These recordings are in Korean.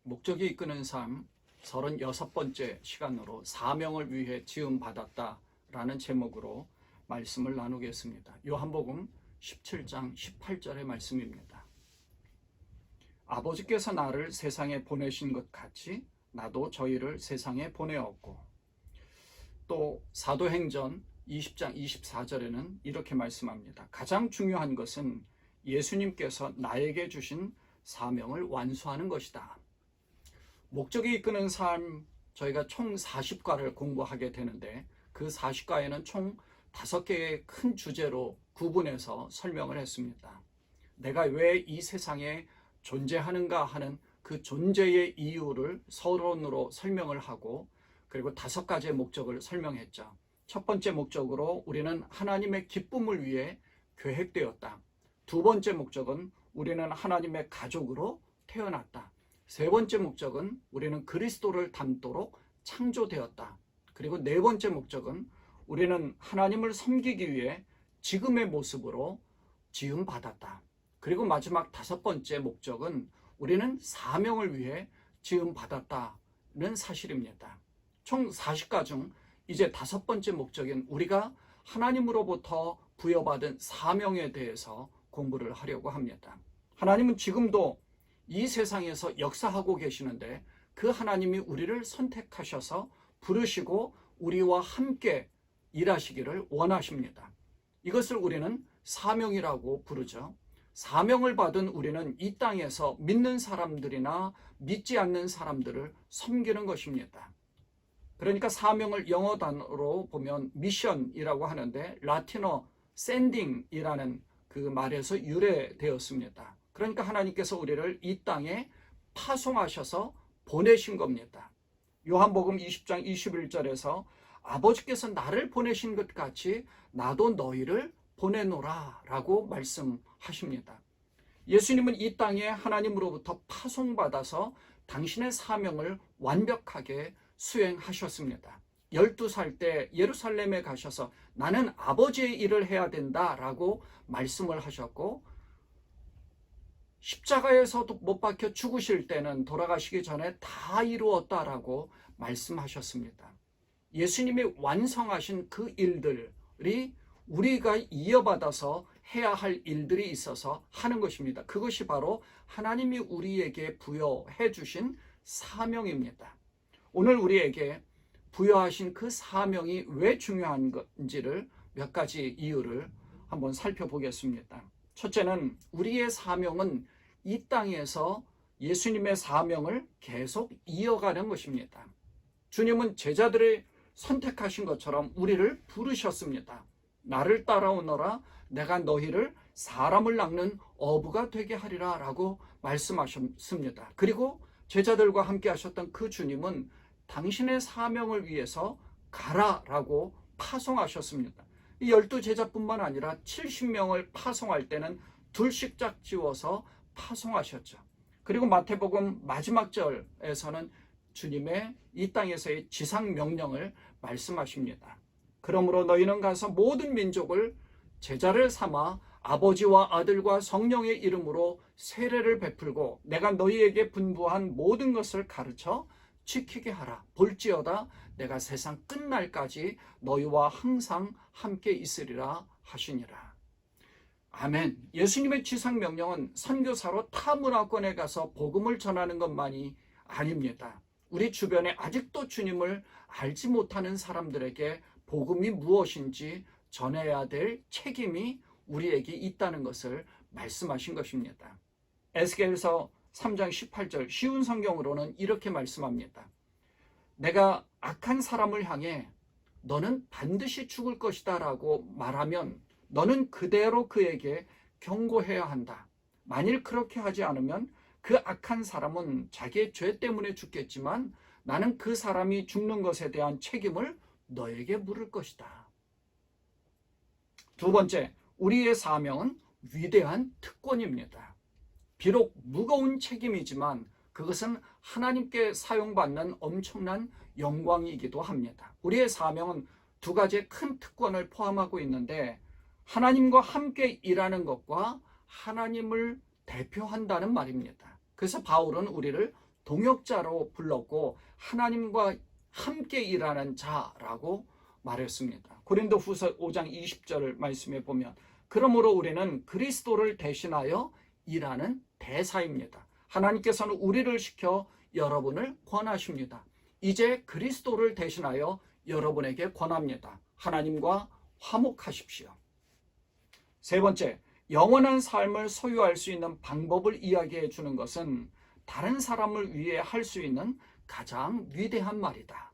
목적이 이끄는 삶 36번째 시간으로 사명을 위해 지음받았다라는 제목으로 말씀을 나누겠습니다. 요한복음 17장 18절의 말씀입니다. 아버지께서 나를 세상에 보내신 것 같이 나도 저희를 세상에 보내었고, 또 사도행전 20장 24절에는 이렇게 말씀합니다. 가장 중요한 것은 예수님께서 나에게 주신 사명을 완수하는 것이다. 목적이 이끄는 삶, 저희가 총 40과를 공부하게 되는데 그 40과에는 총 5개의 큰 주제로 구분해서 설명을 했습니다. 내가 왜 이 세상에 존재하는가 하는 그 존재의 이유를 서론으로 설명을 하고, 그리고 5가지의 목적을 설명했죠. 첫 번째 목적으로 우리는 하나님의 기쁨을 위해 계획되었다. 두 번째 목적은 우리는 하나님의 가족으로 태어났다. 세 번째 목적은 우리는 그리스도를 닮도록 창조되었다. 그리고 네 번째 목적은 우리는 하나님을 섬기기 위해 지금의 모습으로 지음받았다. 그리고 마지막 5번째 목적은 우리는 사명을 위해 지음받았다는 사실입니다. 총 40가 중 이제 5번째 목적인 우리가 하나님으로부터 부여받은 사명에 대해서 공부를 하려고 합니다. 하나님은 지금도 이 세상에서 역사하고 계시는데 그 하나님이 우리를 선택하셔서 부르시고 우리와 함께 일하시기를 원하십니다. 이것을 우리는 사명이라고 부르죠. 사명을 받은 우리는 이 땅에서 믿는 사람들이나 믿지 않는 사람들을 섬기는 것입니다. 그러니까 사명을 영어 단어로 보면 미션이라고 하는데 라틴어 샌딩이라는 그 말에서 유래되었습니다. 그러니까 하나님께서 우리를 이 땅에 파송하셔서 보내신 겁니다. 요한복음 20장 21절에서 아버지께서 나를 보내신 것 같이 나도 너희를 보내노라 라고 말씀하십니다. 예수님은 이 땅에 하나님으로부터 파송받아서 당신의 사명을 완벽하게 수행하셨습니다. 12살 때 예루살렘에 가셔서 나는 아버지의 일을 해야 된다라고 말씀을 하셨고, 십자가에서도 못 박혀 죽으실 때는 돌아가시기 전에 다 이루었다라고 말씀하셨습니다. 예수님이 완성하신 그 일들이 우리가 이어받아서 해야 할 일들이 있어서 하는 것입니다. 그것이 바로 하나님이 우리에게 부여해 주신 사명입니다. 오늘 우리에게 부여하신 그 사명이 왜 중요한 건지를 몇 가지 이유를 한번 살펴보겠습니다. 첫째는 우리의 사명은 이 땅에서 예수님의 사명을 계속 이어가는 것입니다. 주님은 제자들을 선택하신 것처럼 우리를 부르셨습니다. 나를 따라오너라 내가 너희를 사람을 낚는 어부가 되게 하리라 라고 말씀하셨습니다. 그리고 제자들과 함께 하셨던 그 주님은 당신의 사명을 위해서 가라라고 파송하셨습니다. 이 12제자뿐만 아니라 70명을 파송할 때는 둘씩 짝지워서 파송하셨죠. 그리고 마태복음 마지막 절에서는 주님의 이 땅에서의 지상 명령을 말씀하십니다. 그러므로 너희는 가서 모든 민족을 제자를 삼아 아버지와 아들과 성령의 이름으로 세례를 베풀고 내가 너희에게 분부한 모든 것을 가르쳐 지키게 하라. 볼지어다 내가 세상 끝날까지 너희와 항상 함께 있으리라 하시니라. 아멘. 예수님의 지상 명령은 선교사로 타 문화권에 가서 복음을 전하는 것만이 아닙니다. 우리 주변에 아직도 주님을 알지 못하는 사람들에게 복음이 무엇인지 전해야 될 책임이 우리에게 있다는 것을 말씀하신 것입니다. 에스겔서 3장 18절 쉬운 성경으로는 이렇게 말씀합니다. 내가 악한 사람을 향해 너는 반드시 죽을 것이다 라고 말하면 너는 그대로 그에게 경고해야 한다. 만일 그렇게 하지 않으면 그 악한 사람은 자기의 죄 때문에 죽겠지만 나는 그 사람이 죽는 것에 대한 책임을 너에게 물을 것이다. 두 번째, 우리의 사명은 위대한 특권입니다. 비록 무거운 책임이지만 그것은 하나님께 사용받는 엄청난 영광이기도 합니다. 우리의 사명은 2가지의 큰 특권을 포함하고 있는데 하나님과 함께 일하는 것과 하나님을 대표한다는 말입니다. 그래서 바울은 우리를 동역자로 불렀고 하나님과 함께 일하는 자라고 말했습니다. 고린도후서 5장 20절 말씀에 보면 그러므로 우리는 그리스도를 대신하여 일하는 대사입니다. 하나님께서는 우리를 시켜 여러분을 권하십니다. 이제 그리스도를 대신하여 여러분에게 권합니다. 하나님과 화목하십시오. 세 번째, 영원한 삶을 소유할 수 있는 방법을 이야기해 주는 것은 다른 사람을 위해 할 수 있는 가장 위대한 말이다.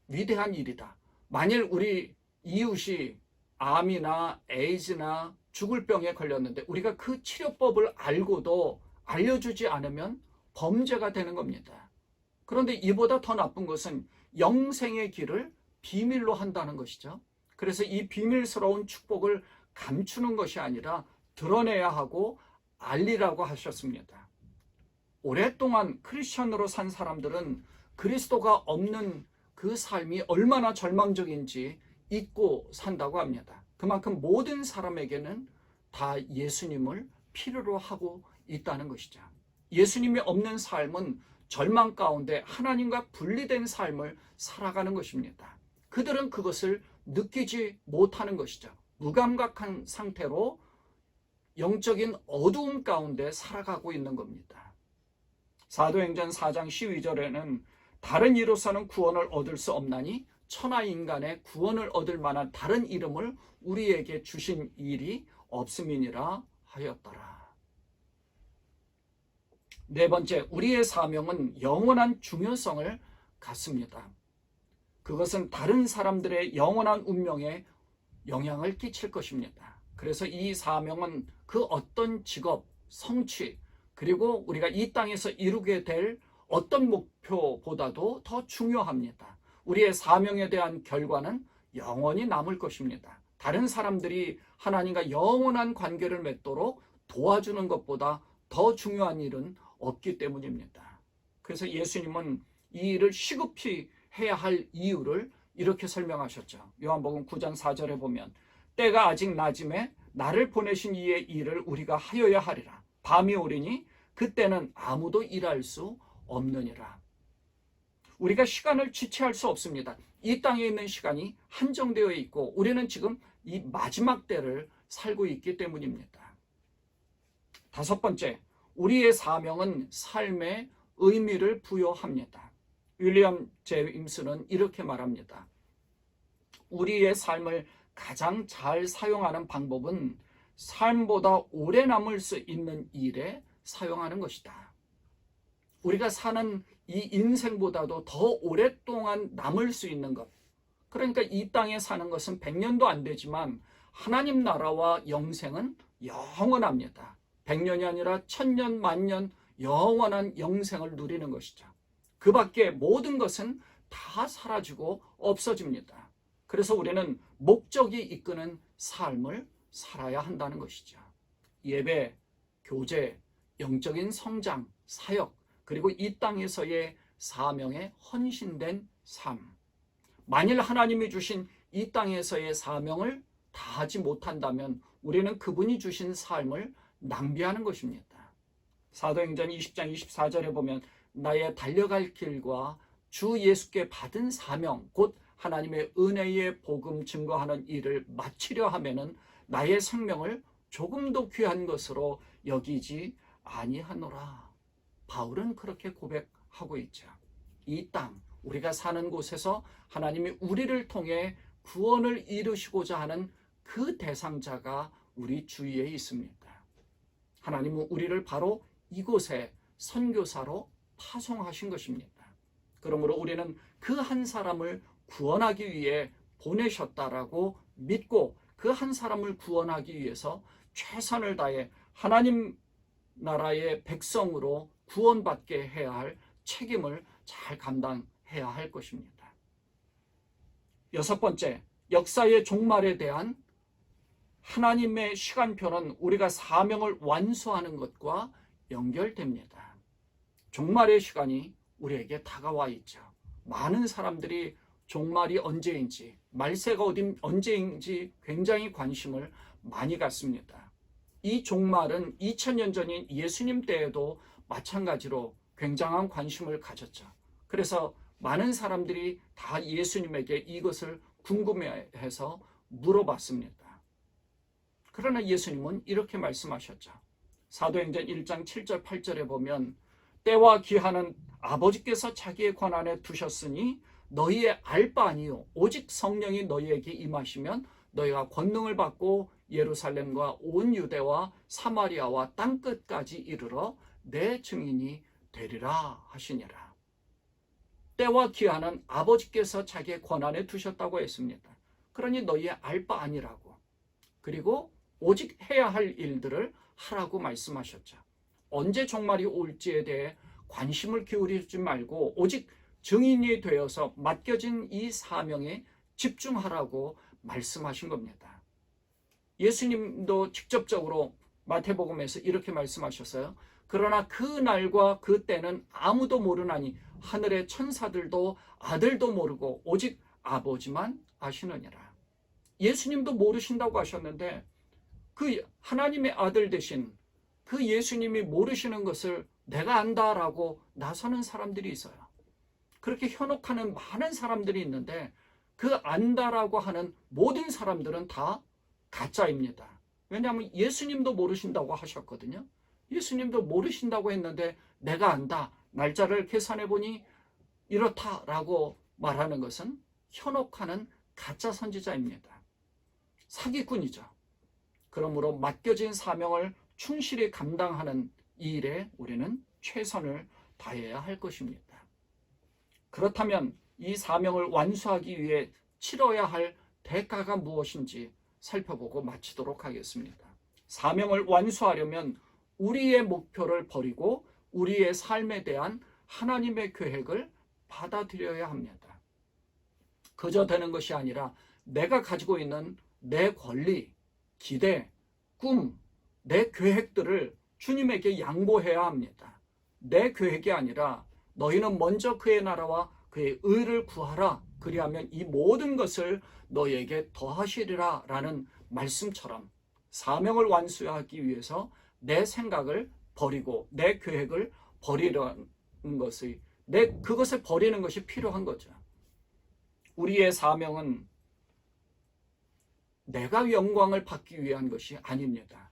위대한 일이다. 만일 우리 이웃이 암이나 에이즈나 죽을 병에 걸렸는데 우리가 그 치료법을 알고도 알려주지 않으면 범죄가 되는 겁니다. 그런데 이보다 더 나쁜 것은 영생의 길을 비밀로 한다는 것이죠. 그래서 이 비밀스러운 축복을 감추는 것이 아니라 드러내야 하고 알리라고 하셨습니다. 오랫동안 크리스천으로 산 사람들은 그리스도가 없는 그 삶이 얼마나 절망적인지 잊고 산다고 합니다. 그만큼 모든 사람에게는 다 예수님을 필요로 하고 있다는 것이죠. 예수님이 없는 삶은 절망 가운데 하나님과 분리된 삶을 살아가는 것입니다. 그들은 그것을 느끼지 못하는 것이죠. 무감각한 상태로 영적인 어두움 가운데 살아가고 있는 겁니다. 사도행전 4장 12절에는 다른 이로서는 구원을 얻을 수 없나니 천하 인간의 구원을 얻을 만한 다른 이름을 우리에게 주신 일이 없음이니라 하였더라. 네 번째, 우리의 사명은 영원한 중요성을 갖습니다. 그것은 다른 사람들의 영원한 운명에 영향을 끼칠 것입니다. 그래서 이 사명은 그 어떤 직업, 성취, 그리고 우리가 이 땅에서 이루게 될 어떤 목표보다도 더 중요합니다. 우리의 사명에 대한 결과는 영원히 남을 것입니다. 다른 사람들이 하나님과 영원한 관계를 맺도록 도와주는 것보다 더 중요한 일은 없기 때문입니다. 그래서 예수님은 이 일을 시급히 해야 할 이유를 이렇게 설명하셨죠. 요한복음 9장 4절에 보면 때가 아직 낮음에 나를 보내신 이의 일을 우리가 하여야 하리라. 밤이 오리니 그때는 아무도 일할 수 없느니라. 우리가 시간을 지체할 수 없습니다. 이 땅에 있는 시간이 한정되어 있고 우리는 지금 이 마지막 때를 살고 있기 때문입니다. 다섯 번째, 우리의 사명은 삶의 의미를 부여합니다. 윌리엄 제임스는 이렇게 말합니다. 우리의 삶을 가장 잘 사용하는 방법은 삶보다 오래 남을 수 있는 일에 사용하는 것이다. 우리가 사는 이 인생보다도 더 오랫동안 남을 수 있는 것. 그러니까 이 땅에 사는 것은 100년도 안 되지만 하나님 나라와 영생은 영원합니다. 100년이 아니라 1000년, 만년 영원한 영생을 누리는 것이죠. 그 밖에 모든 것은 다 사라지고 없어집니다. 그래서 우리는 목적이 이끄는 삶을 살아야 한다는 것이죠. 예배, 교제, 영적인 성장, 사역, 그리고 이 땅에서의 사명에 헌신된 삶. 만일 하나님이 주신 이 땅에서의 사명을 다하지 못한다면 우리는 그분이 주신 삶을 낭비하는 것입니다. 사도행전 20장 24절에 보면 나의 달려갈 길과 주 예수께 받은 사명, 곧 하나님의 은혜의 복음 증거하는 일을 마치려 하면은 나의 생명을 조금도 귀한 것으로 여기지 아니하노라. 바울은 그렇게 고백하고 있죠. 이 땅, 우리가 사는 곳에서 하나님이 우리를 통해 구원을 이루시고자 하는 그 대상자가 우리 주위에 있습니다. 하나님은 우리를 바로 이곳에 선교사로 파송하신 것입니다. 그러므로 우리는 그 한 사람을 구원하기 위해 보내셨다라고 믿고 그 한 사람을 구원하기 위해서 최선을 다해 하나님 나라의 백성으로 구원받게 해야 할 책임을 잘 감당해야 할 것입니다. 여섯 번째, 역사의 종말에 대한 하나님의 시간표는 우리가 사명을 완수하는 것과 연결됩니다. 종말의 시간이 우리에게 다가와 있죠. 많은 사람들이 종말이 언제인지, 말세가 언제인지 굉장히 관심을 많이 갖습니다. 이 종말은 2000년 전인 예수님 때에도 마찬가지로 굉장한 관심을 가졌죠. 그래서 많은 사람들이 다 예수님에게 이것을 궁금해해서 물어봤습니다. 그러나 예수님은 이렇게 말씀하셨죠. 사도행전 1장 7절 8절에 보면 때와 기한은 아버지께서 자기의 권한에 두셨으니 너희의 알 바 아니요 오직 성령이 너희에게 임하시면 너희가 권능을 받고 예루살렘과 온 유대와 사마리아와 땅끝까지 이르러 내 증인이 되리라 하시니라. 때와 기한은 아버지께서 자기의 권한에 두셨다고 했습니다. 그러니 너희의 알 바 아니라고. 그리고 오직 해야 할 일들을 하라고 말씀하셨죠. 언제 종말이 올지에 대해 관심을 기울이지 말고 오직 증인이 되어서 맡겨진 이 사명에 집중하라고 말씀하신 겁니다. 예수님도 직접적으로 마태복음에서 이렇게 말씀하셨어요. 그러나 그 날과 그 때는 아무도 모르나니 하늘의 천사들도 아들도 모르고 오직 아버지만 아시느니라. 예수님도 모르신다고 하셨는데 그 하나님의 아들 되신 그 예수님이 모르시는 것을 내가 안다라고 나서는 사람들이 있어요. 그렇게 현혹하는 많은 사람들이 있는데 그 안다라고 하는 모든 사람들은 다 가짜입니다. 왜냐하면 예수님도 모르신다고 하셨거든요. 예수님도 모르신다고 했는데 내가 안다, 날짜를 계산해 보니 이렇다라고 말하는 것은 현혹하는 가짜 선지자입니다. 사기꾼이죠. 그러므로 맡겨진 사명을 충실히 감당하는 이 일에 우리는 최선을 다해야 할 것입니다. 그렇다면 이 사명을 완수하기 위해 치러야 할 대가가 무엇인지 살펴보고 마치도록 하겠습니다. 사명을 완수하려면 우리의 목표를 버리고 우리의 삶에 대한 하나님의 계획을 받아들여야 합니다. 그저 되는 것이 아니라 내가 가지고 있는 내 권리, 기대, 꿈, 내 계획들을 주님에게 양보해야 합니다. 내 계획이 아니라 너희는 먼저 그의 나라와 그의 의를 구하라. 그리하면 이 모든 것을 너희에게 더하시리라 라는 말씀처럼 사명을 완수하기 위해서 내 생각을 버리고 내 계획을 버리려는 것이 그것을 버리는 것이 필요한 거죠. 우리의 사명은 내가 영광을 받기 위한 것이 아닙니다.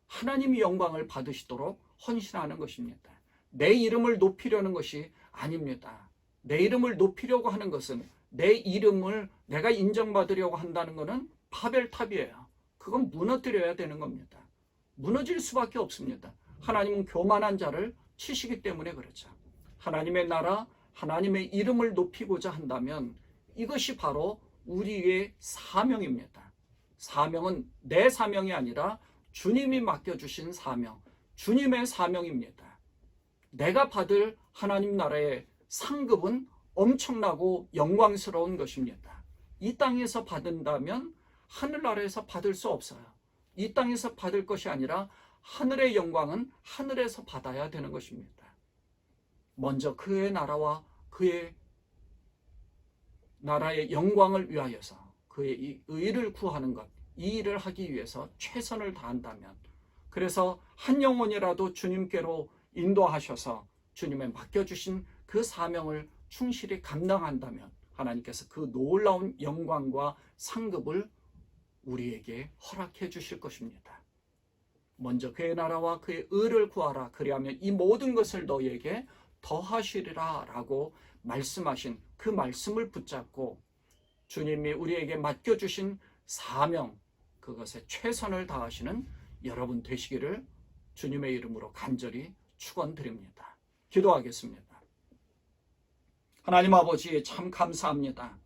하나님이 영광을 받으시도록 헌신하는 것입니다. 내 이름을 높이려는 것이 아닙니다. 내 이름을 높이려고 하는 것은 내 이름을 내가 인정받으려고 한다는 것은 파벨탑이에요. 그건 무너뜨려야 되는 겁니다. 무너질 수밖에 없습니다. 하나님은 교만한 자를 치시기 때문에 그렇죠. 하나님의 나라, 하나님의 이름을 높이고자 한다면 이것이 바로 우리의 사명입니다. 사명은 내 사명이 아니라 주님이 맡겨주신 사명, 주님의 사명입니다. 내가 받을 하나님 나라의 상급은 엄청나고 영광스러운 것입니다. 이 땅에서 받는다면 하늘나라에서 받을 수 없어요. 이 땅에서 받을 것이 아니라 하늘의 영광은 하늘에서 받아야 되는 것입니다. 먼저 그의 나라와 그의 나라의 영광을 위하여서 그의 의를 구하는 것, 이 일을 하기 위해서 최선을 다한다면, 그래서 한 영혼이라도 주님께로 인도하셔서 주님의 맡겨주신 그 사명을 충실히 감당한다면 하나님께서 그 놀라운 영광과 상급을 우리에게 허락해 주실 것입니다. 먼저 그의 나라와 그의 의를 구하라. 그리하면 이 모든 것을 너희에게 더하시리라 라고 말씀하신 그 말씀을 붙잡고 주님이 우리에게 맡겨주신 사명, 그것에 최선을 다하시는 여러분 되시기를 주님의 이름으로 간절히 축원드립니다. 기도하겠습니다. 하나님 아버지, 참 감사합니다.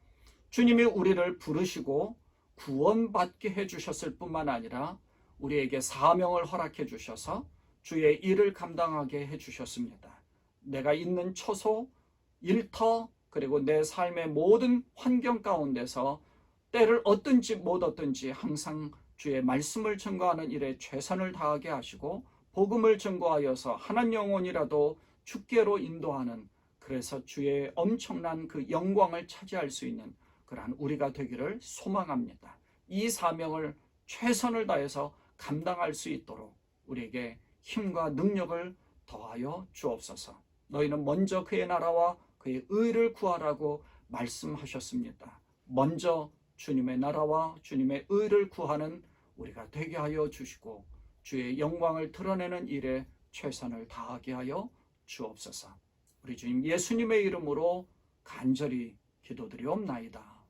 주님이 우리를 부르시고 구원받게 해주셨을 뿐만 아니라 우리에게 사명을 허락해 주셔서 주의 일을 감당하게 해주셨습니다. 내가 있는 처소, 일터, 그리고 내 삶의 모든 환경 가운데서 때를 얻든지 못 얻든지 항상 주의 말씀을 증거하는 일에 최선을 다하게 하시고 복음을 증거하여서 한 영혼이라도 주께로 인도하는, 그래서 주의 엄청난 그 영광을 차지할 수 있는 그러한 우리가 되기를 소망합니다. 이 사명을 최선을 다해서 감당할 수 있도록 우리에게 힘과 능력을 더하여 주옵소서. 너희는 먼저 그의 나라와 그의 의를 구하라고 말씀하셨습니다. 먼저 주님의 나라와 주님의 의를 구하는 우리가 되게 하여 주시고 주의 영광을 드러내는 일에 최선을 다하게 하여 주옵소서. 우리 주님 예수님의 이름으로 간절히 기도드리옵나이다.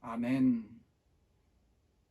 아멘.